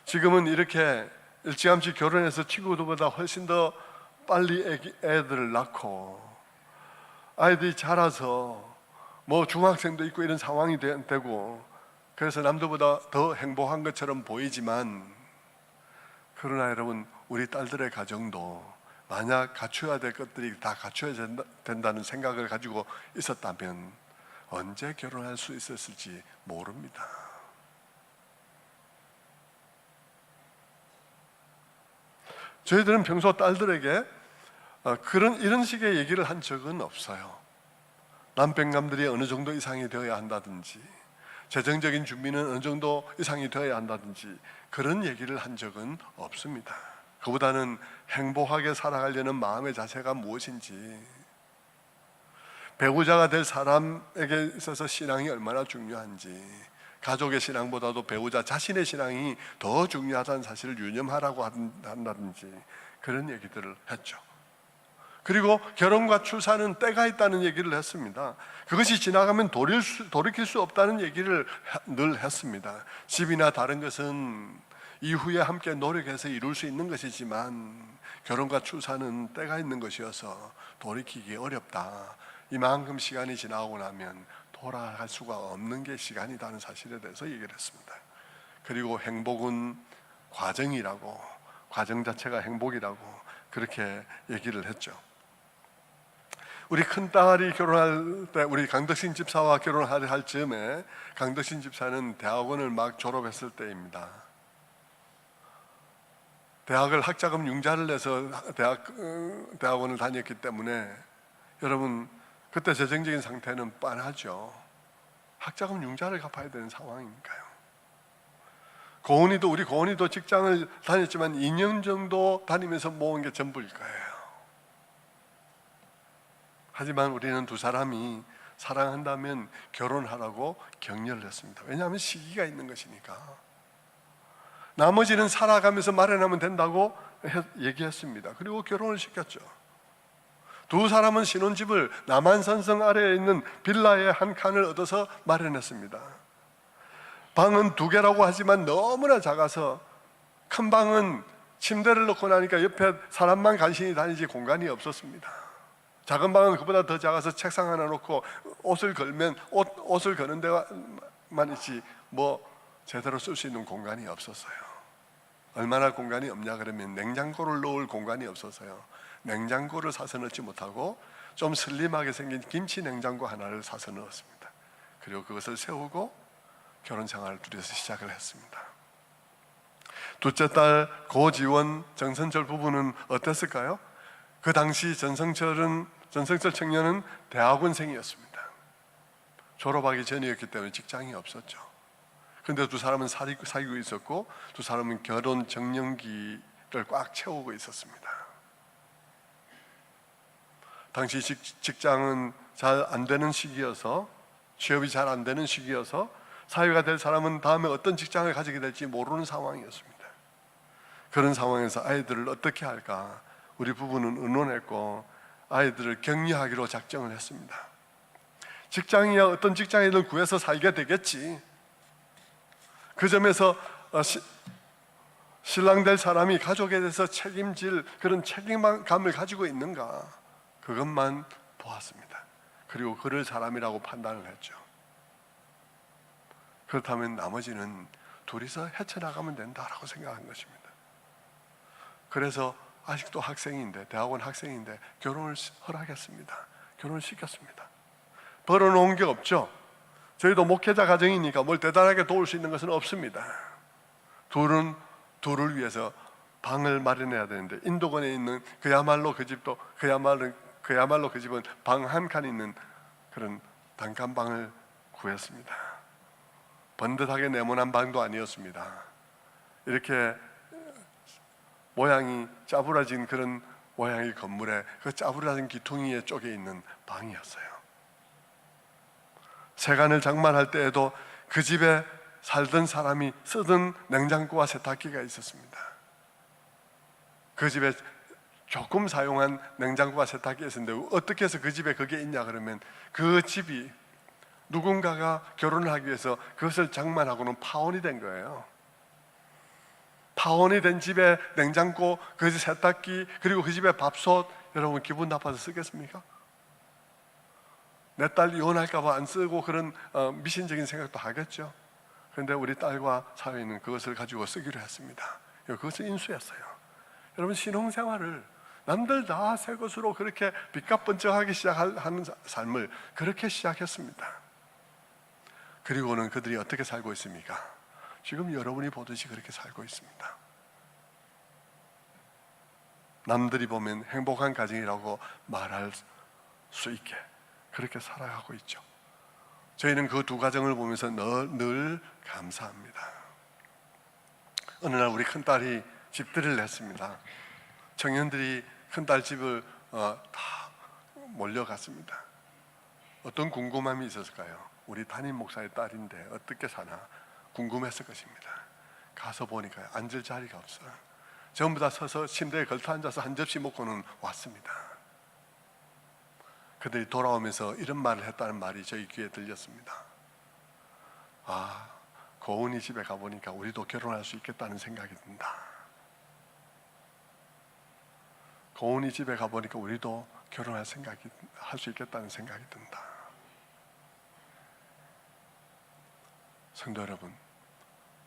지금은 이렇게 일찌감치 결혼해서 친구들보다 훨씬 더 빨리 애들을 낳고 아이들이 자라서 뭐 중학생도 있고 이런 상황이 되고, 그래서 남들보다 더 행복한 것처럼 보이지만, 그러나 여러분, 우리 딸들의 가정도 만약 갖춰야 될 것들이 다 갖춰야 된다는 생각을 가지고 있었다면 언제 결혼할 수 있었을지 모릅니다. 저희들은 평소 딸들에게 이런 식의 얘기를 한 적은 없어요. 남편감들이 어느 정도 이상이 되어야 한다든지, 재정적인 준비는 어느 정도 이상이 되어야 한다든지, 그런 얘기를 한 적은 없습니다. 그보다는 행복하게 살아가려는 마음의 자세가 무엇인지, 배우자가 될 사람에게 있어서 신앙이 얼마나 중요한지, 가족의 신앙보다도 배우자 자신의 신앙이 더 중요하다는 사실을 유념하라고 한다든지, 그런 얘기들을 했죠. 그리고 결혼과 출산은 때가 있다는 얘기를 했습니다. 그것이 지나가면 돌이킬 수 없다는 얘기를 늘 했습니다. 집이나 다른 것은 이후에 함께 노력해서 이룰 수 있는 것이지만 결혼과 출산은 때가 있는 것이어서 돌이키기 어렵다. 이만큼 시간이 지나고 나면 돌아갈 수가 없는 게 시간이라는 사실에 대해서 얘기를 했습니다. 그리고 행복은 과정이라고, 과정 자체가 행복이라고 그렇게 얘기를 했죠. 우리 큰딸이 결혼할 때, 우리 강덕신 집사와 결혼할 즈음에, 강덕신 집사는 대학원을 막 졸업했을 때입니다. 대학을 학자금 융자를 내서 대학원을 다녔기 때문에, 여러분 그때 재정적인 상태는 빤하죠. 학자금 융자를 갚아야 되는 상황이니까요. 우리 고은이도 직장을 다녔지만 2년 정도 다니면서 모은 게 전부일 거예요. 하지만 우리는 두 사람이 사랑한다면 결혼하라고 격려를 했습니다. 왜냐하면 시기가 있는 것이니까. 나머지는 살아가면서 마련하면 된다고 얘기했습니다. 그리고 결혼을 시켰죠. 두 사람은 신혼집을 남한산성 아래에 있는 빌라의 한 칸을 얻어서 마련했습니다. 방은 2개라고 하지만 너무나 작아서 큰 방은 침대를 넣고 나니까 옆에 사람만 간신히 다니지 공간이 없었습니다. 작은 방은 그보다 더 작아서 책상 하나 놓고 옷을 걸면 옷을 거는 데만 있지 뭐 제대로 쓸 수 있는 공간이 없었어요. 얼마나 공간이 없냐 그러면 냉장고를 넣을 공간이 없어서요, 냉장고를 사서 넣지 못하고 좀 슬림하게 생긴 김치 냉장고 하나를 사서 넣었습니다. 그리고 그것을 세우고 결혼 생활을 둘이서 시작을 했습니다. 둘째 딸 고지원, 정선철 부부는 어땠을까요? 그 당시 전성철 청년은 대학원생이었습니다. 졸업하기 전이었기 때문에 직장이 없었죠. 그런데 두 사람은 사귀고 있었고 두 사람은 결혼 정년기를 꽉 채우고 있었습니다. 당시 직장은 잘 안 되는 시기여서, 취업이 잘 안 되는 시기여서 사회가 될 사람은 다음에 어떤 직장을 가지게 될지 모르는 상황이었습니다. 그런 상황에서 아이들을 어떻게 할까 우리 부부는 의논했고 아이들을 격려하기로 작정을 했습니다. 직장이야 어떤 직장이든 구해서 살게 되겠지. 그 점에서 신랑 될 사람이 가족에 대해서 책임질 그런 책임감을 가지고 있는가, 그것만 보았습니다. 그리고 그럴 사람이라고 판단을 했죠. 그렇다면 나머지는 둘이서 헤쳐나가면 된다라고 생각한 것입니다. 그래서 아직도 학생인데, 대학원 학생인데 결혼을 허락했습니다. 결혼을 시켰습니다. 벌어놓은 게 없죠. 저희도 목회자 가정이니까 뭘 대단하게 도울 수 있는 것은 없습니다. 둘을 위해서 방을 마련해야 되는데, 인도권에 있는 그야말로 그 집도 그야말로 그 집은 방 한 칸 있는 그런 단칸방을 구했습니다. 번듯하게 네모난 방도 아니었습니다. 이렇게 모양이 짜부라진 그런 모양의 건물에 그 짜부라진 기퉁이에 쪼개 있는 방이었어요. 세간을 장만할 때에도 그 집에 살던 사람이 쓰던 냉장고와 세탁기가 있었습니다. 그 집에 조금 사용한 냉장고와 세탁기가 있었는데 어떻게 해서 그 집에 그게 있냐 그러면 그 집이 누군가가 결혼을 하기 위해서 그것을 장만하고는 파혼이 된 거예요. 파혼이 된 집에 냉장고, 그 집 세탁기, 그리고 그 집에 밥솥, 여러분 기분 나빠서 쓰겠습니까? 내 딸 이혼할까 봐 안 쓰고 그런 미신적인 생각도 하겠죠. 그런데 우리 딸과 사위는 그것을 가지고 쓰기로 했습니다. 그것을 인수했어요. 여러분 신혼생활을 남들 다 새 것으로 그렇게 빚값 번쩍하게 시작하는 삶을 그렇게 시작했습니다. 그리고는 그들이 어떻게 살고 있습니까? 지금 여러분이 보듯이 그렇게 살고 있습니다. 남들이 보면 행복한 가정이라고 말할 수 있게 그렇게 살아가고 있죠. 저희는 그 두 가정을 보면서 늘 감사합니다. 어느 날 우리 큰딸이 집들이를 했습니다. 청년들이 큰딸 집을 다 몰려갔습니다. 어떤 궁금함이 있었을까요? 우리 담임 목사의 딸인데 어떻게 사나 궁금했을 것입니다. 가서 보니까 앉을 자리가 없어요. 전부 다 서서 침대에 걸터 앉아서 한 접시 먹고는 왔습니다. 그들이 돌아오면서 이런 말을 했다는 말이 저희 귀에 들렸습니다. 아, 고은이 집에 가보니까 우리도 결혼할 수 있겠다는 생각이 든다. 고은이 집에 가보니까 우리도 결혼할 수 있겠다는 생각이 든다. 성도 여러분,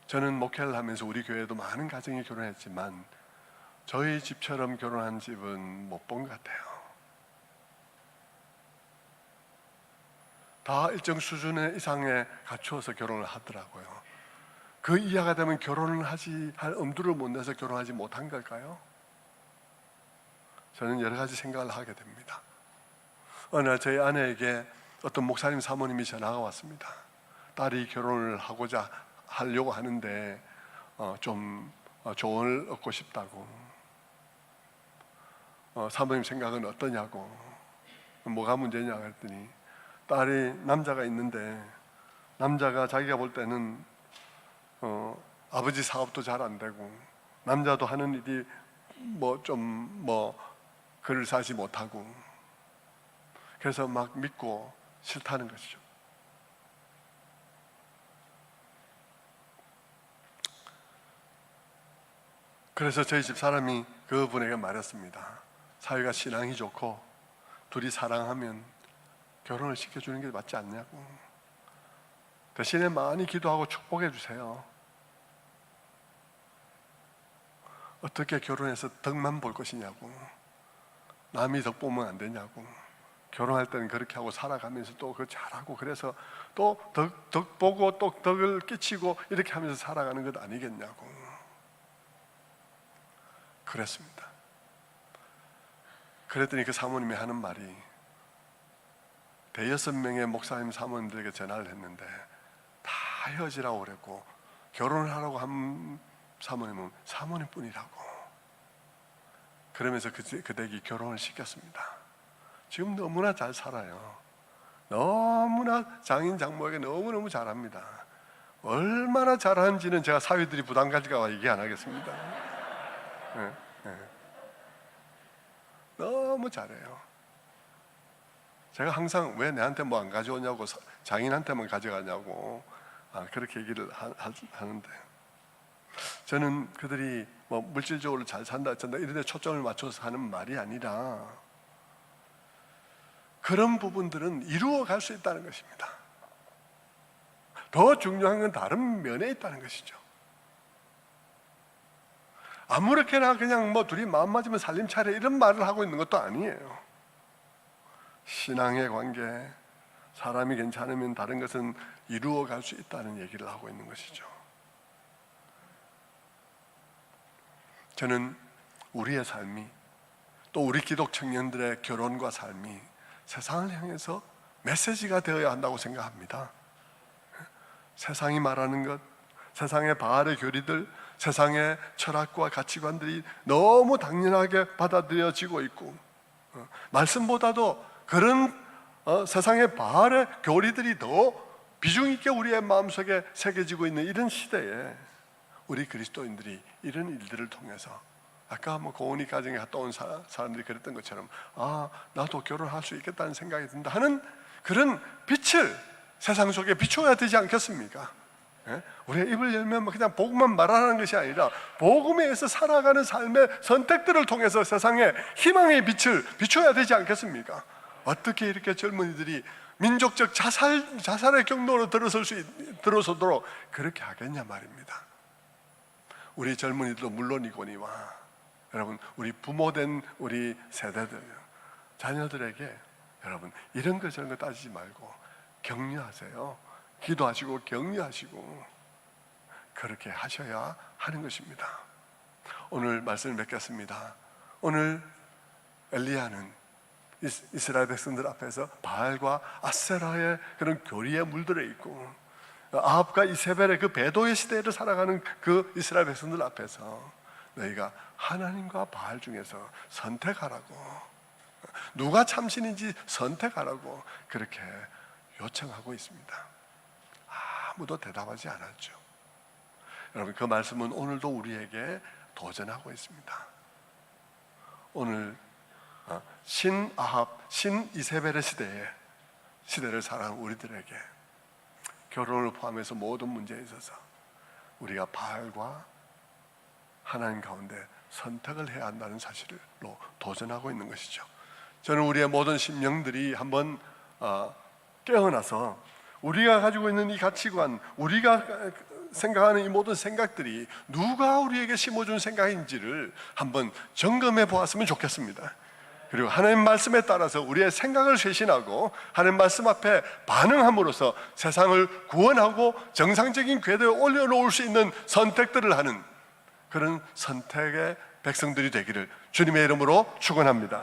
저는 목회를 하면서 우리 교회도 많은 가정이 결혼했지만 저희 집처럼 결혼한 집은 못 본 것 같아요. 다 일정 수준의 이상에 갖추어서 결혼을 하더라고요. 그 이하가 되면 결혼을 할 엄두를 못 내서 결혼하지 못한 걸까요? 저는 여러 가지 생각을 하게 됩니다. 어느 날 저희 아내에게 어떤 목사님 사모님이 전화가 왔습니다. 딸이 결혼을 하려고 하는데 좀 조언을 얻고 싶다고. 사모님 생각은 어떠냐고. 뭐가 문제냐 했더니 딸이 남자가 있는데 남자가 자기가 볼 때는 아버지 사업도 잘 안 되고 남자도 하는 일이 글을 사지 못하고 그래서 막 믿고 싫다는 것이죠. 그래서 저희 집 사람이 그분에게 말했습니다. 사위가 신앙이 좋고 둘이 사랑하면 결혼을 시켜주는 게 맞지 않냐고. 대신에 많이 기도하고 축복해 주세요. 어떻게 결혼해서 덕만 볼 것이냐고. 남이 덕 보면 안 되냐고. 결혼할 때는 그렇게 하고 살아가면서 또 그거 잘하고, 그래서 또 덕 보고 또 덕을 끼치고 이렇게 하면서 살아가는 것 아니겠냐고 그랬습니다. 그랬더니 그 사모님이 하는 말이, 대여섯 명의 목사님 사모님들에게 전화를 했는데 다 헤어지라고 그랬고, 결혼을 하라고 한 사모님은 사모님뿐이라고. 그러면서 그 댁이 결혼을 시켰습니다. 지금 너무나 잘 살아요. 너무나 장인 장모에게 너무너무 잘합니다. 얼마나 잘하는지는 제가 사위들이 부담 가질까 봐 얘기 안 하겠습니다. 네, 네. 너무 잘해요. 제가 항상 왜 내한테 뭐 안 가져오냐고, 장인한테만 가져가냐고 그렇게 얘기를 하는데, 저는 그들이 뭐 물질적으로 잘 산다 이런 데 초점을 맞춰서 하는 말이 아니라, 그런 부분들은 이루어갈 수 있다는 것입니다. 더 중요한 건 다른 면에 있다는 것이죠. 아무렇게나 그냥 뭐 둘이 마음 맞으면 살림 차려 이런 말을 하고 있는 것도 아니에요. 신앙의 관계, 사람이 괜찮으면 다른 것은 이루어갈 수 있다는 얘기를 하고 있는 것이죠. 저는 우리의 삶이, 또 우리 기독 청년들의 결혼과 삶이 세상을 향해서 메시지가 되어야 한다고 생각합니다. 세상이 말하는 것, 세상의 바알의 교리들, 세상의 철학과 가치관들이 너무 당연하게 받아들여지고 있고, 말씀보다도 그런 세상의 바알의 교리들이 더 비중 있게 우리의 마음속에 새겨지고 있는 이런 시대에 우리 그리스도인들이 이런 일들을 통해서, 아까 뭐 고은이 가정에 갔다 온 사람들이 그랬던 것처럼, 나도 결혼할 수 있겠다는 생각이 든다 하는 그런 빛을 세상 속에 비춰야 되지 않겠습니까? 우리가 입을 열면 그냥 복음만 말하는 것이 아니라 복음에 의해서 살아가는 삶의 선택들을 통해서 세상에 희망의 빛을 비춰야 되지 않겠습니까? 어떻게 이렇게 젊은이들이 민족적 자살의 경로로 들어서도록 그렇게 하겠냐 말입니다. 우리 젊은이들도 물론이거니와, 여러분, 우리 부모된 우리 세대들, 자녀들에게 여러분 이런 것 저런 거 따지지 말고 격려하세요. 기도하시고 격려하시고 그렇게 하셔야 하는 것입니다. 오늘 말씀을 맺겠습니다. 오늘 엘리야는 이스라엘 백성들 앞에서 바알과 아세라의 그런 교리에 물들어 있고, 아합과 이세벨의 그 배도의 시대를 살아가는 그 이스라엘 백성들 앞에서 너희가 하나님과 바알 중에서 선택하라고, 누가 참신인지 선택하라고 그렇게 요청하고 있습니다. 아무도 대답하지 않았죠. 여러분, 그 말씀은 오늘도 우리에게 도전하고 있습니다. 오늘 신 아합, 신 이세벨의 시대를 살아가는 우리들에게 결혼을 포함해서 모든 문제에 있어서 우리가 바알과 하나님 가운데 선택을 해야 한다는 사실로 도전하고 있는 것이죠. 저는 우리의 모든 심령들이 한번 깨어나서 우리가 가지고 있는 이 가치관, 우리가 생각하는 이 모든 생각들이 누가 우리에게 심어준 생각인지를 한번 점검해 보았으면 좋겠습니다. 그리고 하나님 말씀에 따라서 우리의 생각을 쇄신하고 하나님 말씀 앞에 반응함으로써 세상을 구원하고 정상적인 궤도에 올려놓을 수 있는 선택들을 하는 그런 선택의 백성들이 되기를 주님의 이름으로 축원합니다.